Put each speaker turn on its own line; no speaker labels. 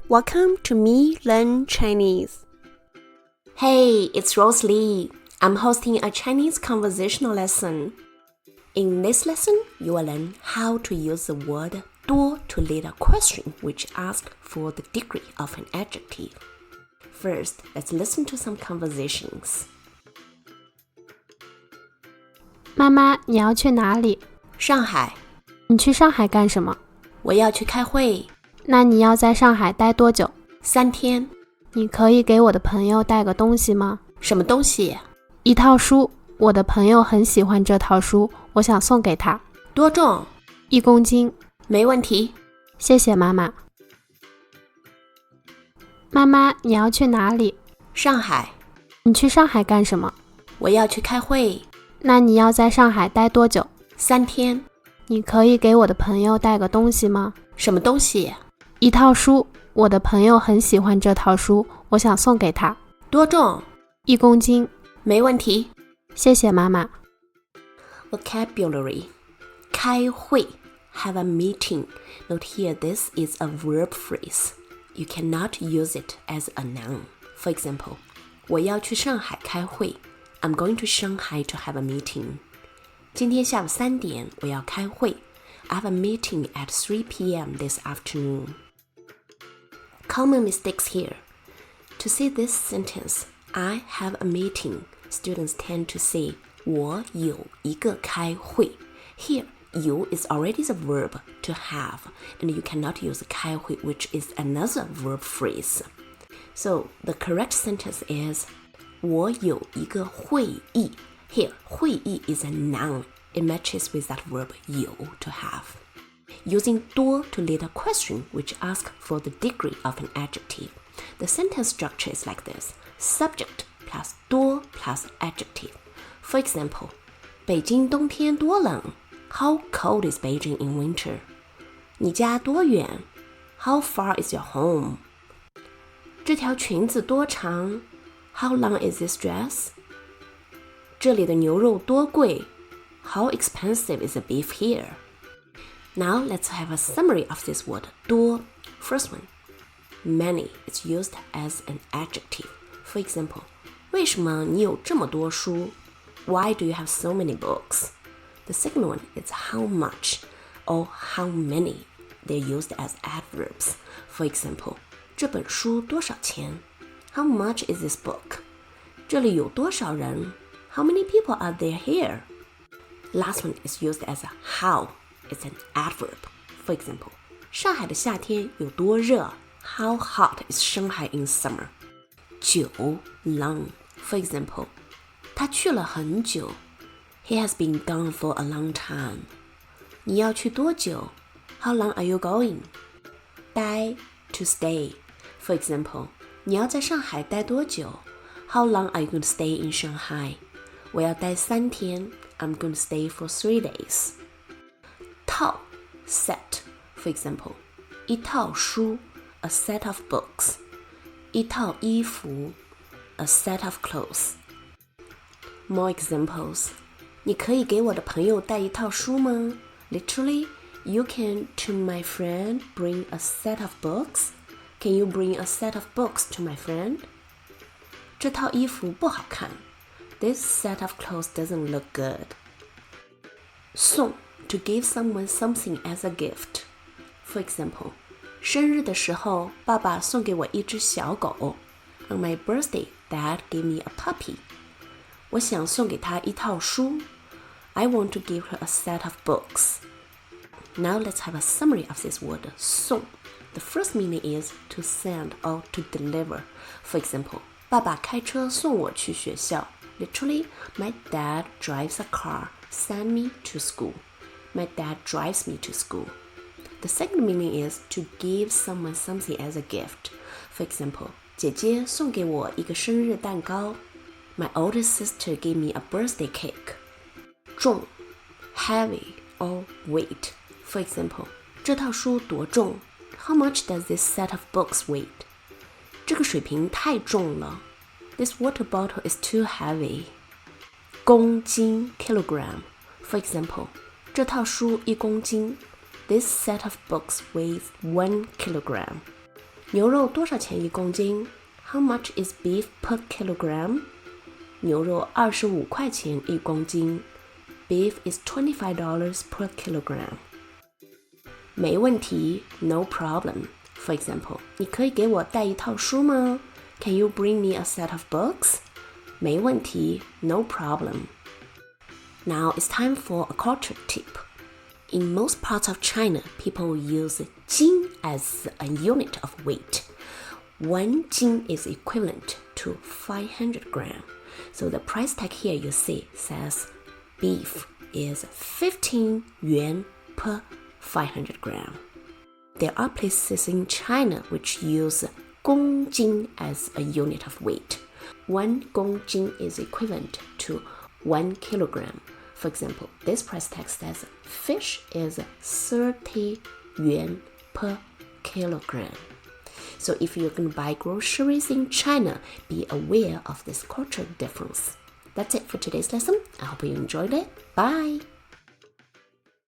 Welcome to MeeLearn-Chinese. Hey, it's Rose Lee. I'm hosting a Chinese conversational lesson. In this lesson, you will learn how to use the word 多 to lead a question which asks for the degree of an adjective. First, let's listen to some conversations.
妈妈，你要去哪里？
上海。
你去上海干什么？
我要去开会。
那你要在上海待多久
？3天。
你可以给我的朋友带个东西吗？
什么东西？
一套书，我的朋友很喜欢这套书，我想送给他。
多重
？1公斤。
没问题。
谢谢妈妈。妈妈，你要去哪里？
上海。
你去上海干什么？
我要去开会。
那你要在上海待多久
？3天。
你可以给我的朋友带个东西吗？
什么东西？
一套书，我的朋友很喜欢这套书，我想送给他。
多重
？1公斤。
没问题。
谢谢妈妈。
Vocabulary. 开会 have a meeting. Note here this is a verb phrase. You cannot use it as a noun. For example, 我要去上海开会 I'm going to Shanghai to have a meeting. 今天下午3点我要开会 I have a meeting at 3 p.m. this afternoon. Common mistakes here. To say this sentence, I have a meeting, students tend to say 我有一个开会 Here, 有 is already the verb to have, and you cannot use 开会 which is another verb phrase. So the correct sentence is 我有一个会议 Here, 会议 is a noun. It matches with that verb 有 to have. Using 多 to lead a question which asks for the degree of an adjective. The sentence structure is like this. Subject plus 多 plus adjective. For example, 北京冬天多冷 How cold is Beijing in winter? 你家多远 How far is your home? 这条裙子多长 How long is this dress? 这里的牛肉多贵 How expensive is the beef here? Now let's have a summary of this word 多 First one, many is used as an adjective. For example, 为什么你有这么多书 Why do you have so many books? The second one is how much or how many. They're used as adverbs. For example, 这本书多少钱 How much is this book? 这里有多少人 How many people are there here? Last one is used as a how. It's an adverb. For example, 上海的夏天有多热 How hot is Shanghai in summer? 久 long. For example, 他去了很久 He has been gone for a long time. 你要去多久 How long are you going? 待 to stay. For example, 你要在上海待多久 How long are you going to stay in Shanghai? 我要待3天 I'm going to stay for 3 days. 套 set. For example, 一套书 a set of books. 一套衣服 a set of clothes. More examples. 你可以给我的朋友带一套书吗 Literally, you can to my friend bring a set of books. Can you bring a set of books to my friend? 这套衣服不好看 This set of clothes doesn't look good. 送 to give someone something as a gift. For example, 生日的时候爸爸送给我一只小狗 On my birthday, Dad gave me a puppy. 我想送给她一套书 I want to give her a set of books. Now let's have a summary of this word 送 The first meaning is to send or to deliver. For example, 爸爸开车送我去学校 Literally, my dad drives a car, send me to school. My dad drives me to school. The second meaning is to give someone something as a gift. For example, 姐姐送给我一个生日蛋糕 My older sister gave me a birthday cake. 重 heavy or weight. For example, 这套书多重 How much does this set of books weight? 这个水瓶太重了 This water bottle is too heavy. 公斤 kilogram. For example, 这套书1公斤 This set of books weighs 1 kilogram. 牛肉多少钱1公斤 ？How much is beef per kilogram？ 牛肉25块钱1公斤。Beef is $25 per kilogram. 没问题 no problem. For example, 你可以给我带一套书吗 Can you bring me a set of books? 没问题 no problem. Now it's time for a culture tip. In most parts of China, people use 斤 as a unit of weight. 1 斤 is equivalent to 500 grams. So the price tag here you see says beef is 15 yuan per 500 grams. There are places in China which use 公斤 as a unit of weight. 1 公斤 is equivalent to 1 kilogram. For example, this price tag says fish is 30 yuan per kilogram. So if you're going to buy groceries in China, be aware of this cultural difference. That's it for today's lesson. I hope you enjoyed it. Bye!